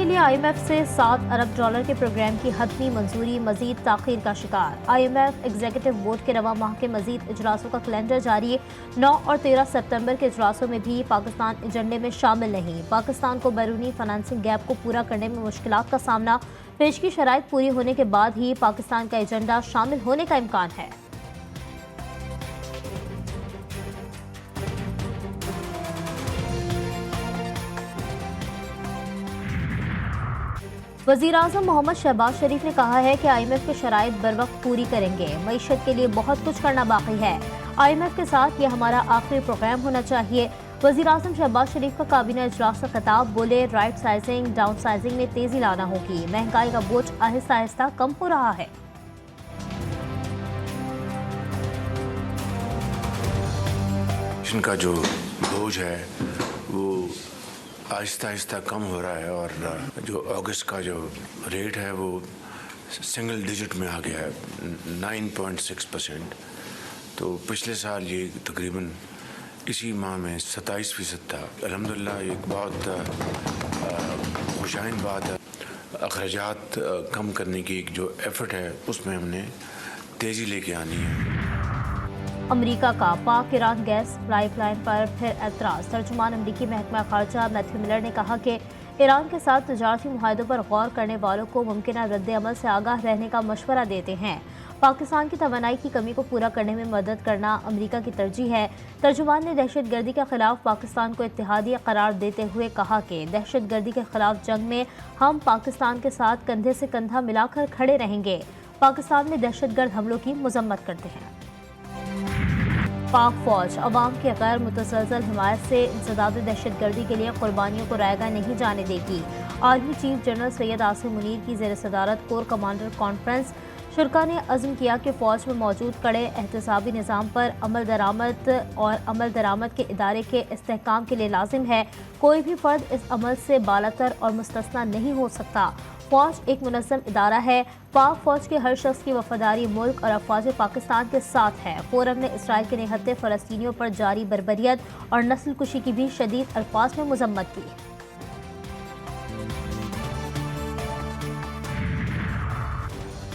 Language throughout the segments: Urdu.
لیے IMF سے $7 ارب کے پروگرام کی حتمی منظوری مزید تاخیر کا شکار۔ IMF ایگزیکٹو بورڈ کے رواں ماہ کے مزید اجلاسوں کا کیلنڈر جاری۔ 9 اور 13 ستمبر کے اجلاسوں میں بھی پاکستان ایجنڈے میں شامل نہیں۔ پاکستان کو بیرونی فنانسنگ گیپ کو پورا کرنے میں مشکلات کا سامنا۔ پیشگی شرائط پوری ہونے کے بعد ہی پاکستان کا ایجنڈا شامل ہونے کا امکان ہے۔ وزیراعظم محمد شہباز شریف نے کہا ہے کہ IMF کے شرائط بروقت پوری کریں گے۔ معیشت کے لیے بہت کچھ کرنا باقی ہے۔ IMF کے ساتھ یہ ہمارا آخری پروگرام ہونا چاہیے۔ وزیراعظم شہباز شریف کا کابینہ اجلاس سے خطاب، بولے رائٹ سائزنگ ڈاؤن سائزنگ میں تیزی لانا ہوگی۔ مہنگائی کا بوجھ آہستہ آہستہ کم ہو رہا ہے۔ کا جو بوجھ ہے وہ آہستہ آہستہ کم ہو رہا ہے اور جو اگست کا جو ریٹ ہے وہ سنگل ڈیجٹ میں آ گیا ہے 9.6%۔ تو پچھلے سال یہ تقریباً اسی ماہ میں 27% تھا۔ الحمدللہ ایک بہت خوشائن بات ہے۔ اخراجات کم کرنے کی ایک جو ایفرٹ ہے اس میں ہم نے تیزی لے کے آنی ہے۔ امریکہ کا پاک ایران گیس پائپ لائن پر پھر اعتراض۔ ترجمان امریکی محکمہ خارجہ میتھیو ملر نے کہا کہ ایران کے ساتھ تجارتی معاہدوں پر غور کرنے والوں کو ممکنہ رد عمل سے آگاہ رہنے کا مشورہ دیتے ہیں۔ پاکستان کی توانائی کی کمی کو پورا کرنے میں مدد کرنا امریکہ کی ترجیح ہے۔ ترجمان نے دہشت گردی کے خلاف پاکستان کو اتحادی قرار دیتے ہوئے کہا کہ دہشت گردی کے خلاف جنگ میں ہم پاکستان کے ساتھ کندھے سے کندھا ملا کر کھڑے رہیں گے۔ پاکستان میں دہشت گرد حملوں کی مذمت کرتے ہیں۔ پاک فوج عوام کی غیر متزلزل حمایت سے انسداد دہشت گردی کے لیے قربانیوں کو رائیگاں نہیں جانے دے گی۔ Army chief general Syed Asim Munir کی زیر صدارت کور کمانڈر کانفرنس شرکا نے عزم کیا کہ فوج میں موجود کڑے احتسابی نظام پر عمل درآمد کے ادارے کے استحکام کے لیے لازم ہے۔ کوئی بھی فرد اس عمل سے بالاتر اور مستثنی نہیں ہو سکتا۔ فوج ایک منظم ادارہ ہے۔ پاک فوج کے ہر شخص کی وفاداری ملک اور افواج پاکستان کے ساتھ ہے۔ فورم نے اسرائیل کے نہتے فلسطینیوں پر جاری بربریت اور نسل کشی کی بھی شدید الفاظ میں مذمت کی۔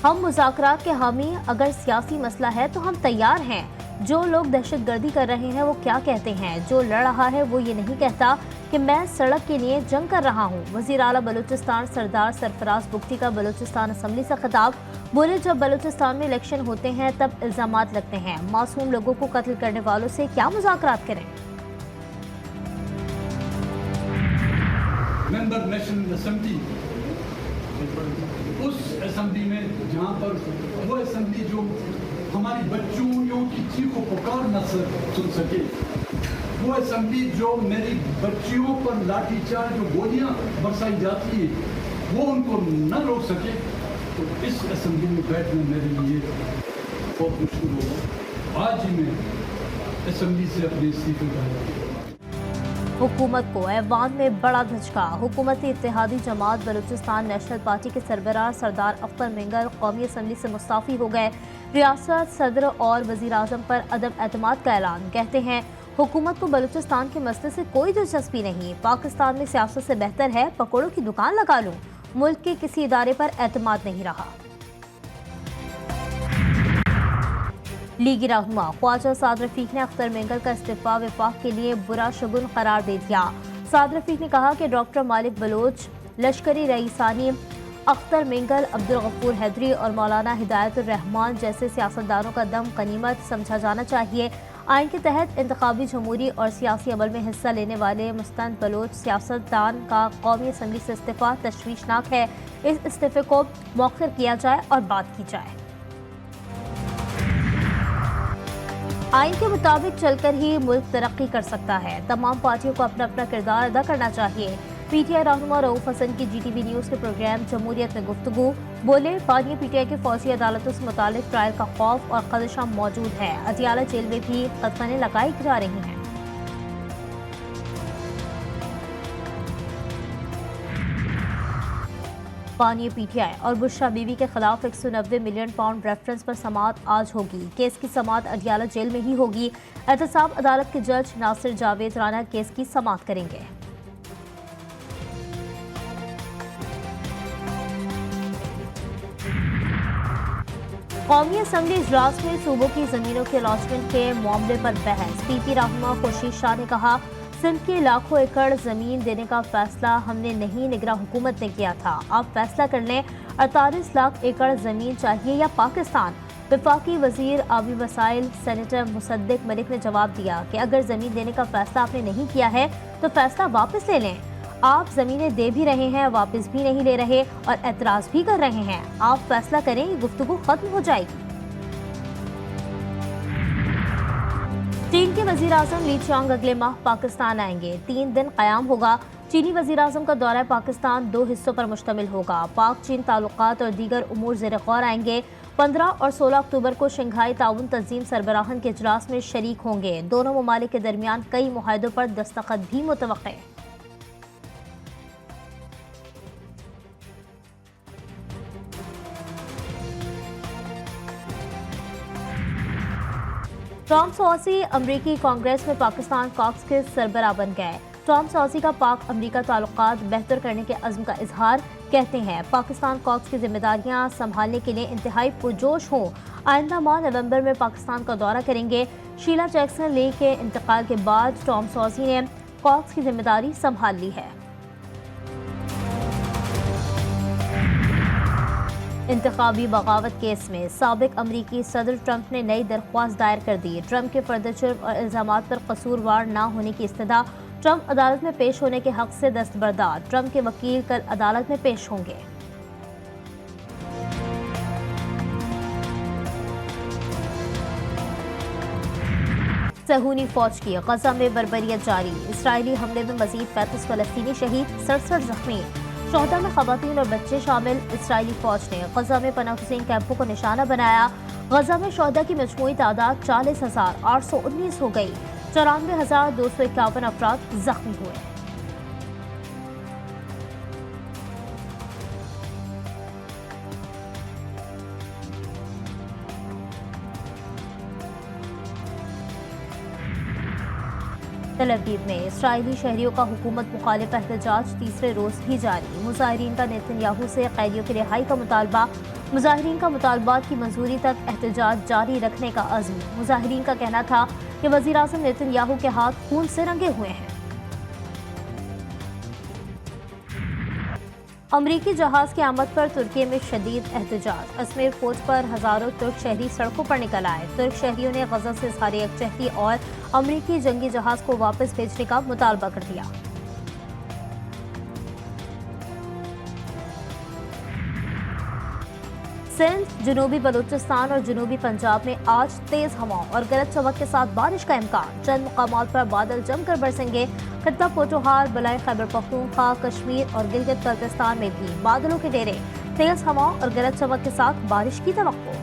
ہم مذاکرات کے حامی، اگر سیاسی مسئلہ ہے تو ہم تیار ہیں۔ جو لوگ دہشت گردی کر رہے ہیں وہ کیا کہتے ہیں؟ جو لڑ رہا ہے وہ یہ نہیں کہتا کہ میں سڑک کے لیے جنگ کر رہا ہوں۔ وزیر اعلیٰ بلوچستان سردار سرفراز بگٹی کا بلوچستان اسمبلی سے خطاب، بولے جب بلوچستان میں الیکشن ہوتے ہیں تب الزامات لگتے ہیں، معصوم لوگوں کو قتل کرنے والوں سے کیا مذاکرات کریں؟ ممبر نیشنل اسمبلی اس اسمبلی میں جہاں پر وہ اسمبلی جو ہماری بچیوں کی چیخ و پکار نہ سن سکے، وہ اسمبلی جو میری بچیوں پر لاٹھی چارج جو گولیاں برسائی جاتی ہے وہ ان کو نہ روک سکے، تو اس اسمبلی میں بیٹھنا میرے لیے بہت مشکل ہوگا۔ آج ہی میں اسمبلی سے اپنے استعفے کا حکومت کو ایوان میں بڑا دھچکا۔ حکومتی اتحادی جماعت بلوچستان نیشنل پارٹی کے سربراہ سردار اختر مینگل قومی اسمبلی سے مستعفی ہو گئے۔ ریاست صدر اور وزیر اعظم پر عدم اعتماد کا اعلان۔ کہتے ہیں حکومت کو بلوچستان کے مسئلے سے کوئی دلچسپی نہیں، پاکستان میں سیاست سے بہتر ہے پکوڑوں کی دکان لگا لوں۔ ملک کے کسی ادارے پر اعتماد نہیں رہا۔ لیگی رہنما خواجہ سعد رفیق نے اختر مینگل کا استعفیٰ وفاق کے لیے برا شگون قرار دے دیا۔ سعد رفیق نے کہا کہ ڈاکٹر مالک بلوچ، لشکری رئیسانی، اختر مینگل، عبدالغفور حیدری اور مولانا ہدایت الرحمان جیسے سیاستدانوں کا دم غنیمت سمجھا جانا چاہیے۔ آئین کے تحت انتخابی جمہوری اور سیاسی عمل میں حصہ لینے والے مستند بلوچ سیاستدان کا قومی اسمبلی سے استعفیٰ تشویشناک ہے۔ اس استعفے کو مؤخر کیا جائے اور بات کی جائے۔ آئین کے مطابق چل کر ہی ملک ترقی کر سکتا ہے۔ تمام پارٹیوں کو اپنا اپنا کردار ادا کرنا چاہیے۔ پی ٹی آئی رہنما رؤوف حسن کی جی ٹی وی نیوز کے پروگرام جمہوریت میں گفتگو، بولے بانیہ پی ٹی آئی کے فوجی عدالتوں سے متعلق ٹرائل کا خوف اور خدشہ موجود ہے۔ اڈیالہ جیل میں بھی قدغنیں لگائی جا رہی ہیں۔ بانیہ پی ٹی آئی اور بشرا بیوی کے خلاف 190 ملین پاؤنڈ ریفرنس پر سماعت آج ہوگی۔ کیس کی سماعت اڈیالہ جیل میں ہی ہوگی۔ احتساب عدالت کے جج ناصر جاوید رانا کیس کی سماعت کریں گے۔ قومی اسمبلی اجلاس میں صوبوں کی زمینوں کے الاٹمنٹ کے معاملے پر بحث۔ پی پی رہنما خورشید شاہ نے کہا، سندھ کی لاکھوں ایکڑ زمین دینے کا فیصلہ ہم نے نہیں، نگراں حکومت نے کیا تھا۔ آپ فیصلہ کر لیں 48 لاکھ ایکڑ زمین چاہیے یا پاکستان۔ وفاقی وزیر آبی وسائل سینیٹر مصدق ملک نے جواب دیا کہ اگر زمین دینے کا فیصلہ آپ نے نہیں کیا ہے تو فیصلہ واپس لے لیں۔ آپ زمینیں دے بھی رہے ہیں، واپس بھی نہیں لے رہے اور اعتراض بھی کر رہے ہیں۔ آپ فیصلہ کریں، یہ گفتگو ختم ہو جائے گی۔ چین کے وزیر اعظم لی چانگ اگلے ماہ پاکستان آئیں گے۔ 3 دن قیام ہوگا۔ چینی وزیر اعظم کا دورہ پاکستان 2 حصوں پر مشتمل ہوگا۔ پاک چین تعلقات اور دیگر امور زیر غور آئیں گے۔ 15 اور 16 اکتوبر کو شنگھائی تعاون تنظیم سربراہان کے اجلاس میں شریک ہوں گے۔ دونوں ممالک کے درمیان کئی معاہدوں پر دستخط بھی متوقع ہے۔ ٹام سوسی امریکی کانگریس میں پاکستان کاکس کے سربراہ بن گئے۔ ٹام سوسی کا پاک امریکہ تعلقات بہتر کرنے کے عزم کا اظہار، کہتے ہیں پاکستان کاکس کی ذمہ داریاں سنبھالنے کے لیے انتہائی پرجوش ہوں۔ آئندہ ماہ نومبر میں پاکستان کا دورہ کریں گے۔ شیلا جیکسن لے کے انتقال کے بعد ٹام سوسی نے کاکس کی ذمہ داری سنبھال لی ہے۔ انتخابی بغاوت کیس میں سابق امریکی صدر ٹرمپ نے نئی درخواست دائر کر دی۔ ٹرمپ کے فرد جرم اور الزامات پر قصوروار نہ ہونے کی استدعا۔ ٹرمپ عدالت میں پیش ہونے کے حق سے دستبردار۔ ٹرمپ کے وکیل کل عدالت میں پیش ہوں گے۔ صہیونی فوج کی غزہ میں بربریت جاری۔ اسرائیلی حملے میں مزید 35 فلسطینی شہید، 67 زخمی۔ شہداء میں خواتین اور بچے شامل۔ اسرائیلی فوج نے غزہ میں پناہ گزین کیمپوں کو نشانہ بنایا۔ غزہ میں شہداء کی مجموعی تعداد 40,819 ہو گئی۔ 94,251 افراد زخمی ہوئے۔ تل ابیب میں اسرائیلی شہریوں کا حکومت مخالف احتجاج تیسرے روز بھی جاری۔ مظاہرین کا نیتن یاہو سے قیدیوں کی رہائی کا مطالبہ۔ مظاہرین کا مطالبات کی منظوری تک احتجاج جاری رکھنے کا عزم۔ مظاہرین کا کہنا تھا کہ وزیر اعظم نیتن یاہو کے ہاتھ خون سے رنگے ہوئے ہیں۔ امریکی جہاز کی آمد پر ترکی میں شدید احتجاج۔ ازمیر فوج پر ہزاروں ترک شہری سڑکوں پر نکل آئے۔ ترک شہریوں نے غزہ سے اظہار یکجہتی اور امریکی جنگی جہاز کو واپس بھیجنے کا مطالبہ کر دیا۔ سندھ، جنوبی بلوچستان اور جنوبی پنجاب میں آج تیز ہواؤں اور گرج چمک کے ساتھ بارش کا امکان۔ چند مقامات پر بادل جم کر برسیں گے۔ خطہ پوٹوہار، بلائے خیبر پختونخوا، کشمیر اور گلگت بلتستان میں بھی بادلوں کے ڈیرے۔ تیز ہواؤں اور گرج چمک کے ساتھ بارش کی توقع۔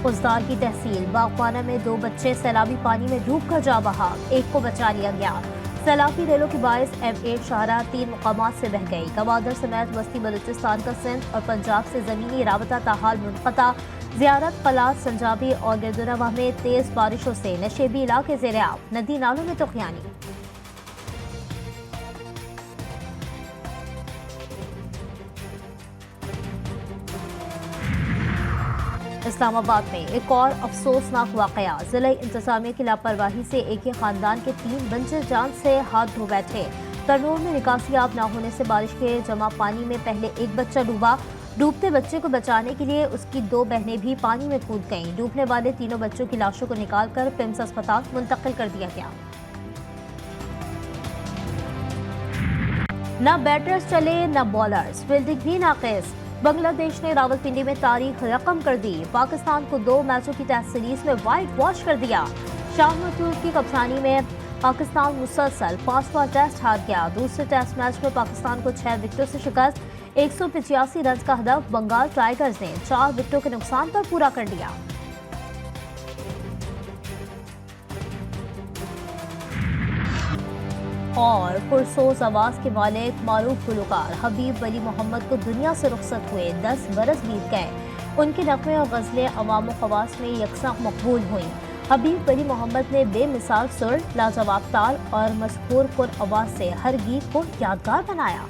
قصدار کی تحصیل باغبانہ میں 2 بچے سیلابی پانی میں ڈوب کر جاں بحق، ایک کو بچا لیا گیا۔ سیلابی ریلوں کے باعث M8 شاہراہ 3 مقامات سے بہہ گئی۔ گوادر سمیت وسطی بلوچستان کا سندھ اور پنجاب سے زمینی رابطہ تاحال منقطع۔ زیارت، قلات، سنجابی اور گردنواہ میں تیز بارشوں سے نشیبی علاقے زیر آب، ندی نالوں میں طغیانی۔ اسلام آباد میں ایک اور افسوسناک واقعہ۔ ضلعی انتظامیہ کی لاپرواہی سے ایک ہی خاندان کے 3 بچے جان سے ہاتھ دھو بیٹھے۔ کرنول میں نکاسی آب نہ ہونے سے بارش کے جمع پانی میں پہلے ایک بچہ ڈوبا۔ ڈوبتے بچے کو بچانے کے لیے اس کی 2 بہنیں بھی پانی میں کود گئیں۔ ڈوبنے والے 3 بچوں کی لاشوں کو نکال کر پمس اسپتال منتقل کر دیا گیا۔ نہ بیٹرز چلے نہ بالرز، فیلڈنگ بھی ناقص۔ بنگلہ دیش نے راولپنڈی میں تاریخ رقم کر دی۔ پاکستان کو 2 میچوں کی ٹیسٹ سیریز میں وائٹ واش کر دیا۔ شاہ محمود کی کپتانی میں پاکستان مسلسل 5واں ٹیسٹ ہار گیا۔ دوسرے ٹیسٹ میچ میں پاکستان کو 6 وکٹوں سے شکست۔ 185 رنز کا ہدف بنگال ٹائیگرز نے 4 وکٹوں کے نقصان پر پورا کر لیا۔ اور پرسوز آواز کے مالک معروف گلوکار حبیب ولی محمد کو دنیا سے رخصت ہوئے 10 برس بیت گئے۔ ان کے نغمے اور غزلیں عوام و خواص میں یکساں مقبول ہوئیں۔ حبیب ولی محمد نے بے مثال سر، لاجواب تال اور مذکور پر آواز سے ہر گیت کو یادگار بنایا۔